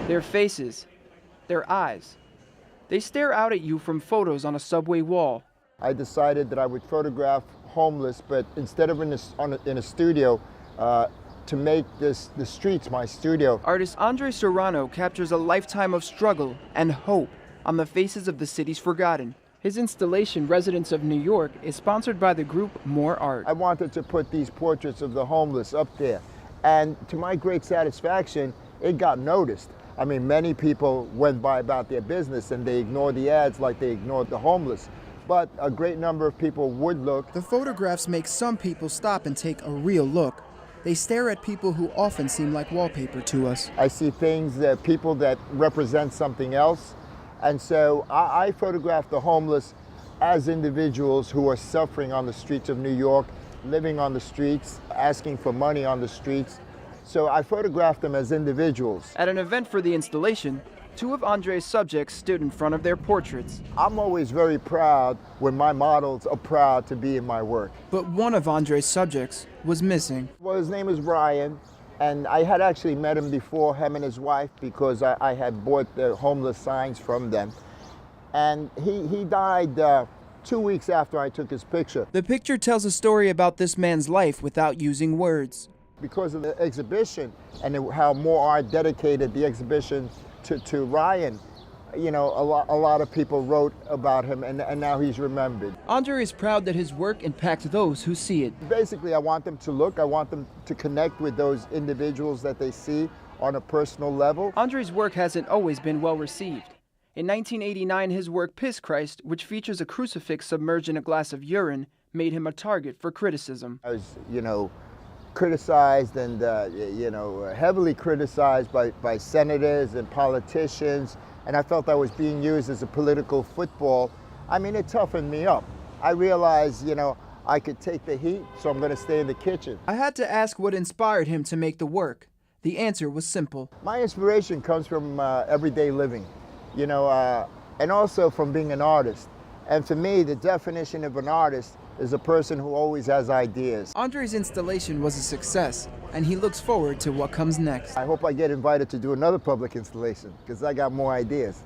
Their faces, their eyes. They stare out at you from photos on a subway wall. I decided that I would photograph homeless, but instead of in a studio, to make the streets my studio. Artist Andres Serrano captures a lifetime of struggle and hope on the faces of the city's forgotten. His installation, Residents of New York, is sponsored by the group More Art. I wanted to put these portraits of the homeless up there, and to my great satisfaction, it got noticed. I mean, many people went by about their business and they ignored the ads like they ignored the homeless. But a great number of people would look. The photographs make some people stop and take a real look. They stare at people who often seem like wallpaper to us. I see things, that people that represent something else. And so I photograph the homeless as individuals who are suffering on the streets of New York, living on the streets, asking for money on the streets. So I photographed them as individuals. At an event for the installation, two of Andres' subjects stood in front of their portraits. I'm always very proud when my models are proud to be in my work. But one of Andres' subjects was missing. Well, his name is Ryan, and I had actually met him before, him and his wife, because I had bought the homeless signs from them. And he died 2 weeks after I took his picture. The picture tells a story about this man's life without using words. Because of the exhibition and how More Art dedicated the exhibition to Ryan, you know, a lot of people wrote about him, and now he's remembered. Andre is proud that his work impacts those who see it. Basically, I want them to look, I want them to connect with those individuals that they see on a personal level. Andre's work hasn't always been well received. In 1989, his work Piss Christ, which features a crucifix submerged in a glass of urine, made him a target for criticism. I was, you know, criticized and, you know, heavily criticized by senators and politicians, and I felt I was being used as a political football. I mean, it toughened me up. I realized, you know, I could take the heat, so I'm going to stay in the kitchen. I had to ask what inspired him to make the work. The answer was simple. My inspiration comes from everyday living, you know, and also from being an artist. And for me, the definition of an artist is a person who always has ideas. Andre's installation was a success, and he looks forward to what comes next. I hope I get invited to do another public installation, because I got more ideas.